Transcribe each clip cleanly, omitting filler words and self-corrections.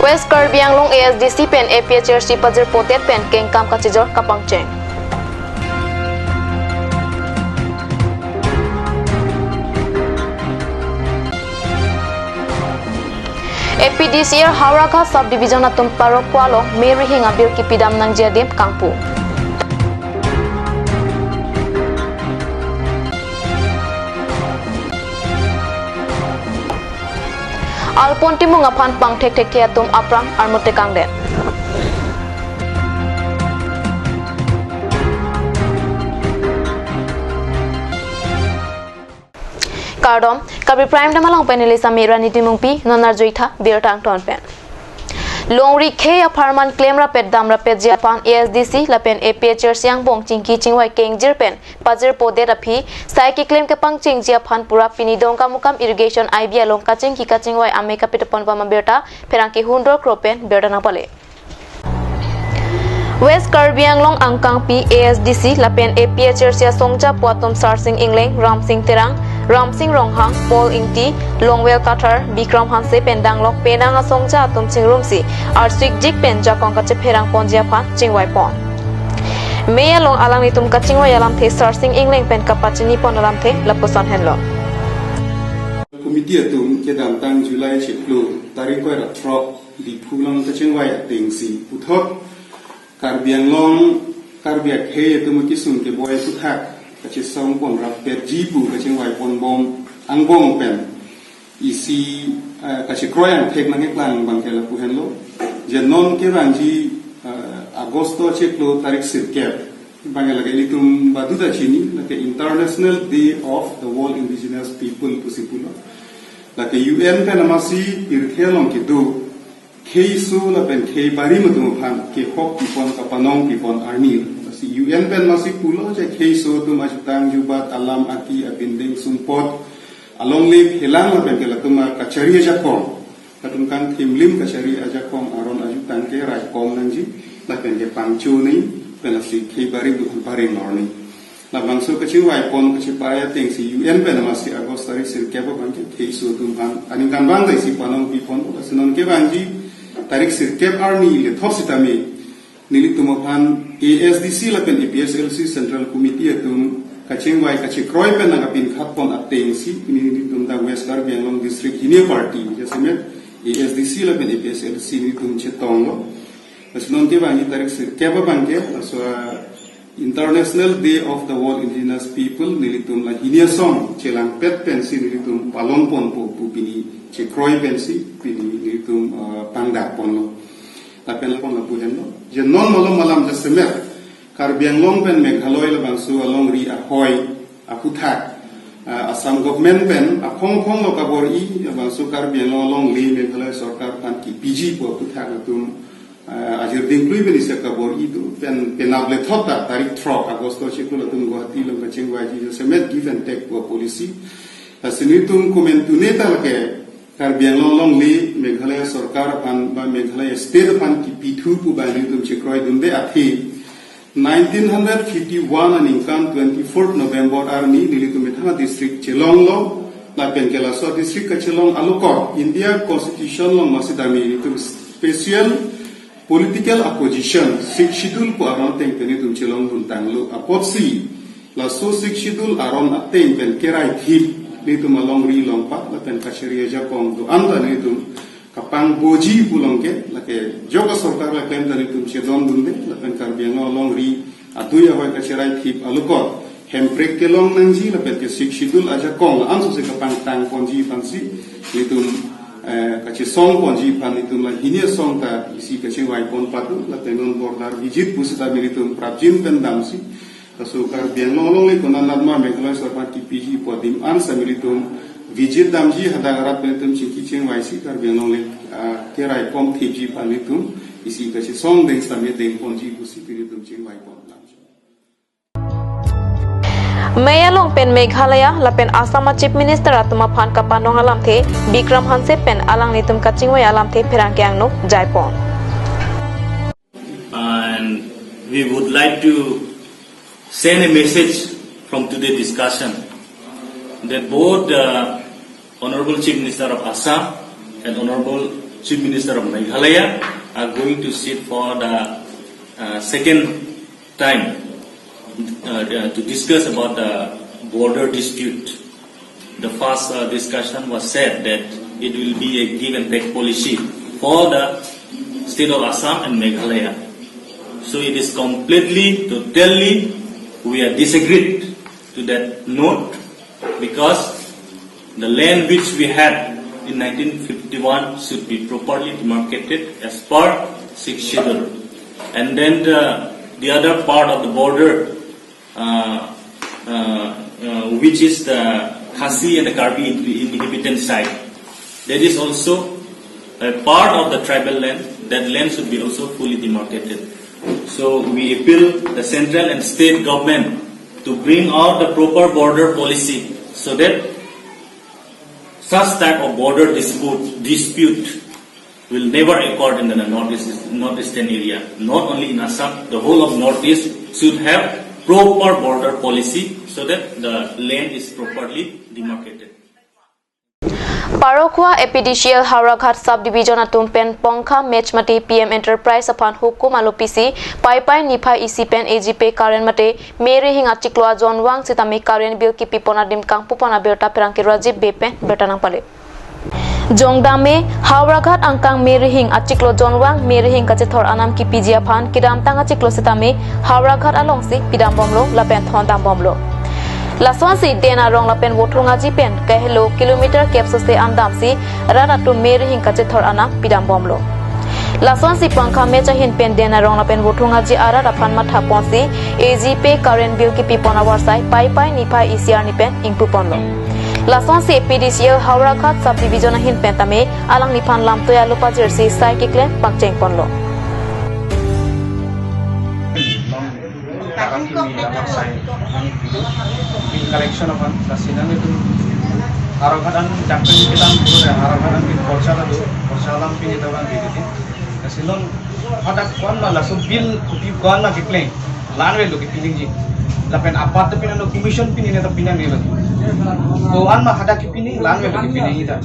West Karbi Anglong ASDC pen APHRC Pazir Potet pen Kengkam Kachijor Kapangcheng. APDCR Hauraka Subdivision Atum Parokwalo Mary Hinga Bir Kipidam Nang Jadim Kangpu. Alpon Timung Apan Pang Tek Tek Tiatum Aprang Armute Kangden. Kardom Karbi Prime Damalang Penelisa Mira Nitimungpi Nonar Joita Bir Tang Ton Pen. Longri K Aparman Claim Rapid Dam Rapid Japan ASDC Lapen APHR Siang Bong Chingki Chingwai Keng Jirpen Pazir Pode Rapi Saiki Claim Kapang Ching Japan Pura Pini Dongka Mukam Irrigation IB Along Kaching Ki Kachingwai Ame Kapitapon Pama Berta Perangki Hundor Kropen Berta Napale. West Karbi Anglong Angkang P ASDC Lapen APHR Sia Songja Puatom Sarsing Ingleng Ram Sing Terang Ram Sing Ronghang, Paul Ingti, Longwell Qatar, Bikram Hanse Pendang Lok Penang Asongja Atum Ching Rumsi, Arswik Jik Pen Jakong Kache Perang Pon Japan, Chingwai Pon. Meya Long Alang Nitum Kachingwai Alam The Sarsing Ingling Pen Kapachini Pon Alam The Lapusan Henlo. Komiti Atum Kedam Tang Julai Chiplu, Tarikwai Ratrok, Di Pulang Kachingwai Atingsi, Uthot, Karbi Anglong, Karbi Akhe Atum Kisum Keboy Tuthak, Kachisong pon rapet jibu kachingwai pon bom angbong pen isi kachikroyan tek nangeklang bangkela puhenlo jenon keranji agosto cheklo tarik sirkep bangela gelitum baduda chini like International Day of the World Indigenous People pusipulo like UN pen amasi irkhelong kidu keisu la pen kei bari mutum phan ke hok pon kapanong pon arnil UN pen masih pulau je keiso tu masih tang jubat alam aki abinding sumpot along lip hilang pen ke latuma kacari aja kong latum kan timlim kacari aja kong aron aju tangke rai kong nanji lapen ke pangcu ni pen si kei bari bukan bari norni la bangso kecil wai pon kecil paya ting si UN pen masih agos tarik sirkep bangke keiso tu kan aningkan bang dai si panong pipon sinon ke banji tarik sirkep arni le thop sitami nili tumopan ASDC lapen EPSLC Central Committee atum kachingwai kachikroy pen nagapin khatpon atengsi nili tumda West Karbi Anglong District Hine Party jasemet ASDC lapen EPSLC nili tum chetonglo asnon ke bangi tarik keba bangke aswa International Day of the World Indigenous People nili tum la hinia song chelang pet pensi nili tum palon pon po pini chekroy pensi pini nili tum pangda ponlo tapen pon la puhenlo jenon malom malam jasemer Karbi Anglong pen Meghalaya la bangsu along ri ahoy akuthak Assam government pen akhong khong lo kabor I bangsu Karbi Anglong along li Meghalaya sarkar pan ki PG po akuthak atum ajir dinglui ben isa kabor I tu pen penable thota tarik throk agosto chikul atum Guwahati lo kachingwai ji jasemet give and take po policy asinitum komentuneta lake Karbi Anglong long li Meghalaya sarkar pan ba Meghalaya state pan ki pithu pu ba nitum chikroy dumbe athi 1951 and inkan 24th November arni nilitum Mithanga district Chelong lo la penkela so district ka Chelong alukor India constitution lo masidami nitum special political opposition 6 schedule po aron teng penitum Chelong buntang lo apotsi la so 6 schedule aron ateng pen kerai thip nitum along ri long pa la pen kasheria jakong do anda nitum kapang boji pulong ke lake joga sarkar la claim tani tum chedon dunde la pen Karbi Anglong long ri atuya hoy kacherai thip alukor hemprek ke long nangji la pen ke sikshidul aja kong la anso se kapang tang ponji pansi litum kache song ponji pan litum la hinia song ta isi kache wai pon patu la tenon bordar vigit pusita militum prapjin pen damsi kaso Karbi Anglong long le konan nadma Meghalaya sarkar ki PG podim an samilitum Vijit damji hadagarap penitum chiki chingwai si Karbi Anglong le kerai kom thiji panitum isi kache song deng samye deng ponji pusi penitum chingwai pon Mayalong pen Meghalaya lapen Assam Chief Minister atuma phan kapanong alam the Bikram Hanse pen alang nitum kachingwai alam the perangkyang no jaipon. And we would like to send a message from today's discussion that both Honorable Chief Minister of Assam and Honorable Chief Minister of Meghalaya are going to sit for the second time to discuss about the border dispute. The first discussion was said that it will be a give and take policy for the state of Assam and Meghalaya. So it is completely, totally, we are disagreed to that note because the land which we had in 1951 should be properly demarcated as per 6th schedule. And then the other part of the border, which is the Khasi and the Karbi inhabitant side, that is also a part of the tribal land. That land should be also fully demarcated. So we appeal the central and state government to bring out the proper border policy so that such type of border dispute will never occur in the northeastern area. Not only in Assam, the whole of northeast should have proper border policy so that the land is properly demarcated. Parokwa APDCL Hauraghat Subdivision Atumpen Pongkha Mechmati PM Enterprise upon Hukum Alopisi Pai Nipa Isipen AGP Karen Mate Mary Hinga Chikloa John Wang Sitami Karen Bill Kipipona Dim Kang Pupona Berta Peranki Rajib Bepen Bertanang Pale Jongdame Hauraghat Angkang Mary Hing Achiklo John Wang Mary Hing Kachithor Anam Kipijia Pan Kidam Tanga Chiklo Sitami Hauraghat Alongsi Pidam Bomlo Lapen Thondam Bomlo Laswansi dena rong lapen wotrunga jipen kahelo kilometer kepsose andamsi radatu Mary Hing Kachithor Anam Pidam Bomlo Laswansi pangkha mecha hin pen dena rong lapen wotrunga ji ara rapan matha ponsi AGP Karen Bill ki pipona warsai pai nipa ICR ni pen ingpu ponlo Laswansi APDCL Hauraghat Subdivision hin pen tame alang nipan lam toya lupa jersey sai kiklen pangcheng ponlo collection of Sasinang itu Harogadan campur kita Harogadan di Porsalam pini tahuan gitu. Kasilon ada kawan malah subil kutip kawan lagi play lanwe lo kipiling ji. Lapen apa tu pinan lo commission pini ni tapi pinan ni lo. Kawan mah ada kipiling lanwe lo kipiling kita.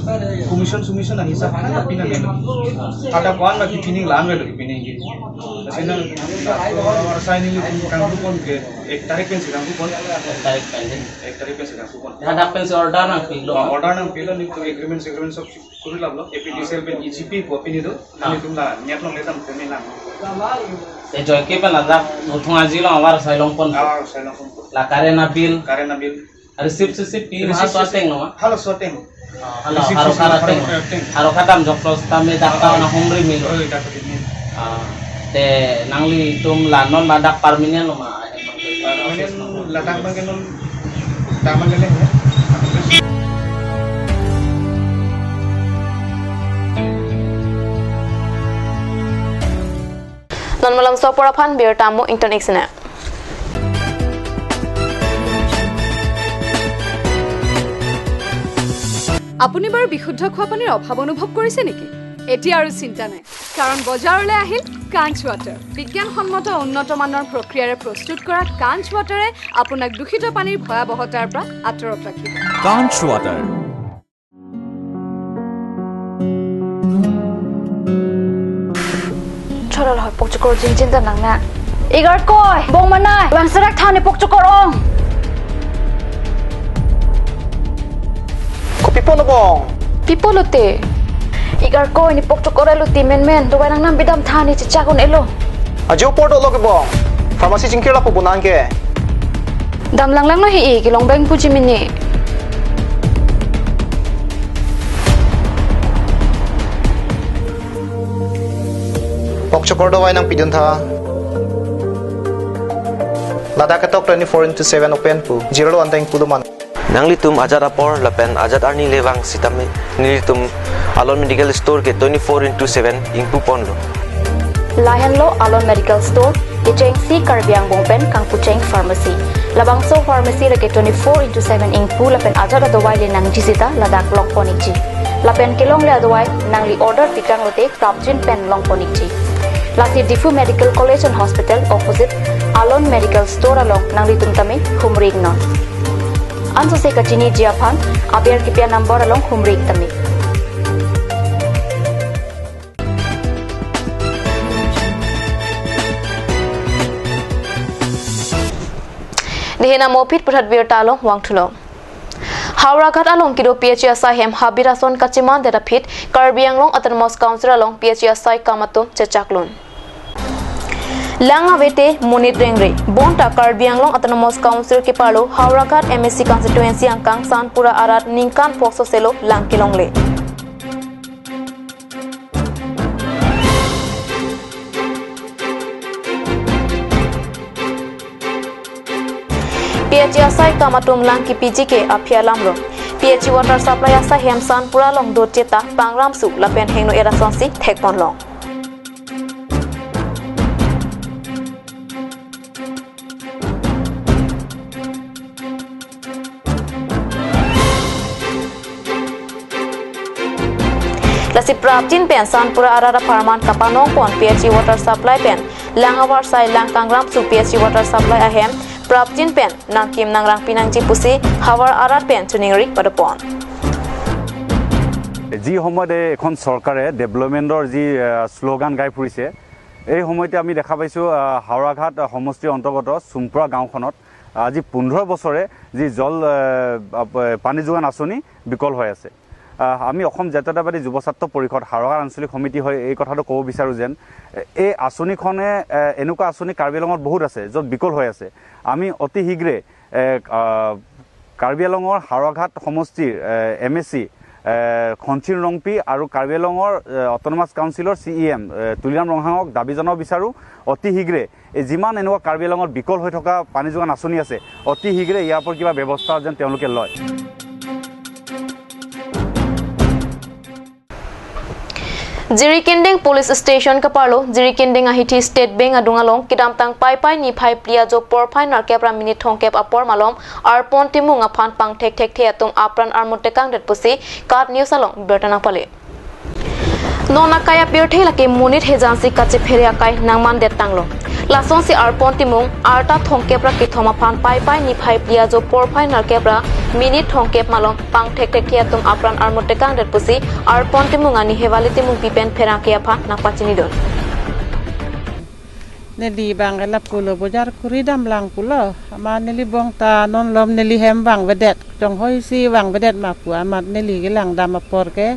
Commission na hisap ada pinan ni lo. Ada kawan mah kipiling lanwe lo kipiling ji. Kasilon orang ini lo kanggu pun ke एक तारीख पे सिराम को कौन एक तारीख पे सिराम को कौन हटा पे से ऑर्डर ना पिलो नहीं तो एग्रीमेंट सब कुछ लाभ लो एपीडीसीएल पे ईजीपी को पिनी दो नहीं तुम ला नेट लो लेता मुझे मिला ये जो के पे लगा उठूंगा जी लो हमारा साइलों पन ला करे ना बिल रिसिप्ट से पी हां सोटेंग नो हेलो सोटेंग हेलो हारो खातम जब प्लस तमे डाक्टा ना होमरी मिलो ते नांगली तुम लानन ला डाक परमिनेंट लो मा latang bangke non taman lele ya non malam sopora phan beer tamu internet sene আপুনি বাৰু বিশুদ্ধ খোৱা পানীৰ অভাৱ অনুভৱ কৰিছে নেকি এতিয়া আৰু চিন্তা নাই কাৰণ বজাৰলৈ আহিল কাঞ্চ ৱাটাৰ বিজ্ঞানসন্মত উন্নত মানৰ প্ৰক্ৰিয়াৰে প্ৰস্তুত কৰা কাঞ্চ ৱাটাৰে আপোনাক দূষিত পানীৰ ভয়াৱহতাৰ পৰা আঁতৰত ৰাখিব কাঞ্চ ৱাটাৰ চৰল হয় পকচকৰ জিনজিনটা নাংনা এগাৰ কয় বং মানাই ওয়াংসৰাক থানে পকচকৰ অং Pipolo bong. Pipolo te. Igar ko ni pokchokor elo ti men do nang nam bidam thani chichakon elo. Ajo pordo lo ke bong. Pharmacy jingkira po bunan ke. Dam lang no hi ki long bang puji mini. Pokchokor do wai nang pidun tha. Lada katok 24/7 open pu. Zero anteng puduman. Nanglitum ajat apor lapen ajat arni lewang sitame nilitum alon medical store ke 24/7 ingpu ponlo Lahan lo alon medical store Kicheng si Karbiang bongpen kang Pucheng pharmacy labang so pharmacy lake 24/7 ingpu lapen ajat adawai le nang jisita ladak long poniji lapen kilong le adawai nang li order tikang lote prapjin pen long poniji lasi Difu Medical College and Hospital opposite alon medical store along nang litum tame humring non Anso se kachini jiapan abiar kipia number along humrik tami lihena mopit puthat bir talong wangthulo Howrah Ghat along kido PHSI hem habirason kachiman data pit Karbi anglong autonomous council along PHSI kamatum chechaklun Langa vete monit rengre bonta Karbi anglong autonomous council ke palo Howrah Ghat MSC constituency angkang sanpura arat ningkan pokso selo langkilongle PHSI kamatum lang ki PG ke apia lamro PH water supply asa hem sanpura long do cheta pangram su lapen hengno era sonsi thekpon long Lasi prapjin pen sanpura arara farman kapanong pon PH water supply pen langawar sai langkangram su PH water supply ahem Prapjin pen nang kim nang rang pinang jipusi hawar arat pen tuningri padapon যি সময়তে এখন চৰকাৰে ডেভেলপমেণ্টৰ যি স্লোগান গাই ফুৰিছে এই সময়তে আমি দেখা পাইছো হাওৰাঘাট সমষ্টিৰ অন্তৰ্গত চুমপুৰা গাঁওখনত আজি 15 বছৰে যি জল পানী যোগান আঁচনি বিকল হৈ আছে আমি অসম জাতীয়তাবাদী যুৱ ছাত্ৰ পৰিষদ হাওৰাঘাট আঞ্চলিক সমিতি হৈ এই কথাটো ক'ব বিচাৰো যেন এই আঁচনিখনে এনেকুৱা আঁচনি কাৰ্বি আংলঙত বহুত আছে য'ত বিকল হৈ আছে আমি অতি শীঘ্ৰে কাৰ্বি আংলঙৰ হাওৰাঘাট সমষ্টিৰ MSC খঞ্চিন ৰংপি আৰু কাৰ্বি আংলঙৰ অটোনমাছ কাউন্সিলৰ CEM তুলিৰাম ৰংহাঙক দাবী জনাব বিচাৰো অতি শীঘ্ৰে যিমান এনেকুৱা কাৰ্বি আংলঙত বিকল হৈ থকা পানী যোগান আঁচনি আছে অতি শীঘ্ৰে ইয়াৰ ওপৰত কিবা ব্যৱস্থা যেন তেওঁলোকে লয় Jirikinding police station kapalo Jirikinding ahithi state bank adungalong kidam tang pai ni phai plia jo por phai nar kepra minute thongkep apor malom arpon timung aphan pang thek thek the atung apran armote kang det pusi kat news along bertana pale nona kaya pirthe lake munit hejansi kache phere akai nangman det tanglo lason si arpon timung arta thongkepra ki thoma phan pai ni phai plia jo por phai nar kepra minute thongkep malom pang thek thek the atung apran armote kang det pusi arpon timung ani hewali timung pipen phera ke apha napachini don neli bangela pulo bojar kuridam lang pulo ama neli bongta non lom neli hem wang vedet jong hoi si wang vedet ma pu amat neli gelang dam apor ke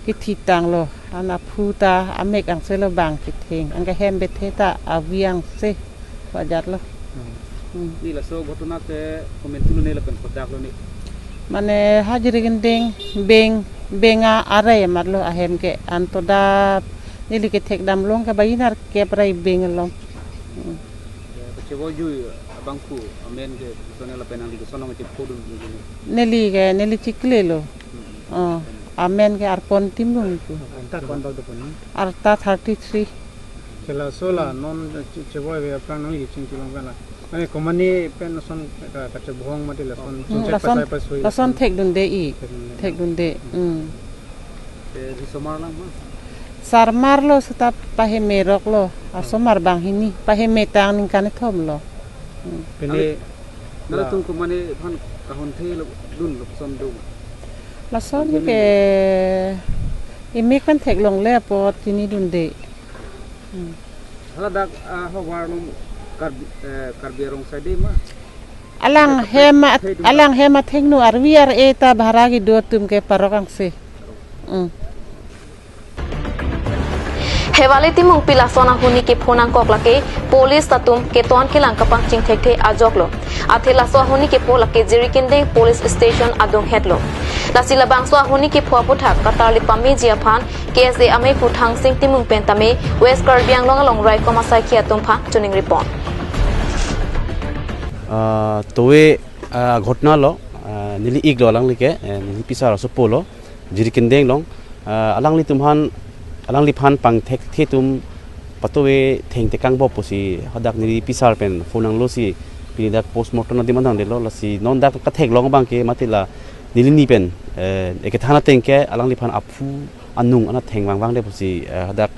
kititang lo ana puta amek ang selo bang kiteng angka hem betheta aviang se bojar lo ni la so ghotona te komentulu ne lapen khodak lo ni mane hajiri gending benga are matlo ahem ke antoda nili ke thek dam long ka bayinar ke prai bengalong chebo ju abangku amen ke sonela penang di sonong ke podun neli chikle lo amen ke arpon timung ku ta kon ba do pon arta 33 kela sola non chebo ve apran ngi chingtilong bala mane komani pen son ka che bhong mati la son pasai pasoi la son thek dun de i thek dun de te di somar lang ma sarmar lo seta pahe merok lo asomar bang hini pahe metang ning kan thom lo pele nala tung ko mane phan kahon the lo dun lo som do la son ke imek kan thek long le po tini dun de hala dak ha warnum karbi rong sade ma alang hema thengnu arwiar eta bharagi do tum ke parokang se Hewali timung pilasona huni ke phonang kok lake police tatum ke ton ke lang kapang ching thek the ajoklo athela so huni ke pola ke Jirikinding police station adong hetlo lasila bangso huni ke phwa puthak katarli pami jia phan KSA ame puthang sing timung pentame West Karbi anglong along rai komasai khia tumpha tuning report towe ঘটনা লো নিলি ইগ লো langli ke nili pisar so polo Jirikinding long alangli tumhan alangli phan pang thek the tum patowe theng te kang bo posi hadak nili pisar pen phonang lo si pidak postmortem na dimandang de lo lasi non dak ka thek long bang ke matila nili ni pen eke thana tengke alangli phan aphu anung ana theng wang wang de posi hadak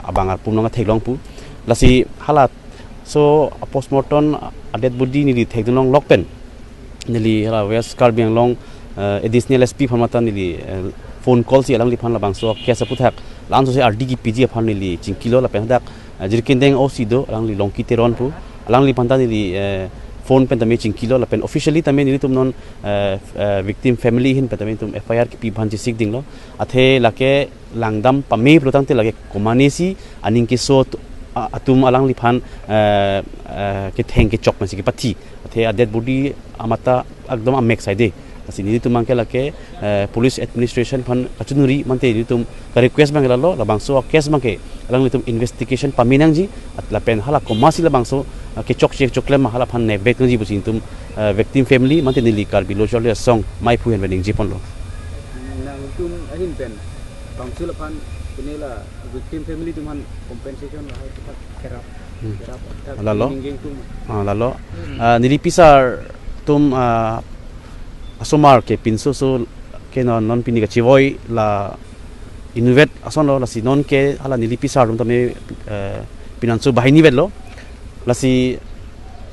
abangar pumnga thek long pu lasi halat so postmortem adet budi nili thek long lokpen nili hala West Karbi long additional SP phamata nili phone call si alangli phan la bangso kesa puthak lan so se RD ki PG phan nili chingkilo la pen dak Jirikinding OC do alangli longki teron pu alangli phanta nili phone pen tame chingkilo la pen officially tame ni tum non victim family hin tame tum FIR ki pi bhan chi sik ding lo athe lake langdam pame protang te lake komani si aning ki so atum alang li phan ke theng ke chok ma si ki pathi athe a dead body amata akdom amek sai de asini tum angke lake police administration phan achunuri mante ni tum request bang la lo la bangso case bang ke alang li tum investigation paminang ji atla pen hala komasi la bangso ke chok chokle ma hala phan ne bek ji busin tum victim family mante ni li Karbi lo chole song mai phu hen wedding ji pon lo nang tum ahin pen bangso la phan kunela victim family tum han compensation la hai kerap lalo lalo nili pisar tum asomar ke pinso so ke non pini ka chivoi la innovate ason lo la si non ke hala nili pisar tum tame pinanso bahini vedlo la si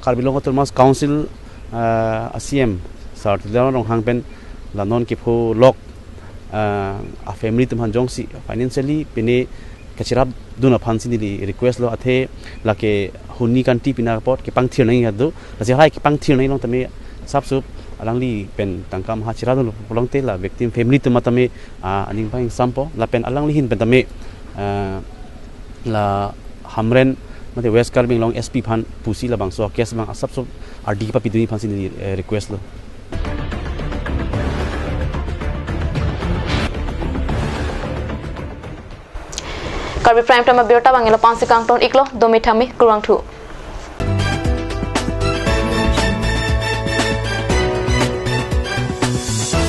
Karbi long Autonomous Council ACM sar tilong hang pen la non ke pho lok a family tum han jong si financially pini kachirap duna phansi ni request lo athe la ke huni kanti pina pot ke pang thir nai hadu la si hai ke pang thir nai long tame sap sup alangli pen tangkam ha chira do polong te la victim family tum tame aning bang sampo la pen alangli hin pen tame la hamren mate West Karbi long SP phan pusi la bangso case bang sap sup RD pa piduni phansi ni request lo Karbi prime time birta bangela 5 kang ton iklo domi thami kurang thu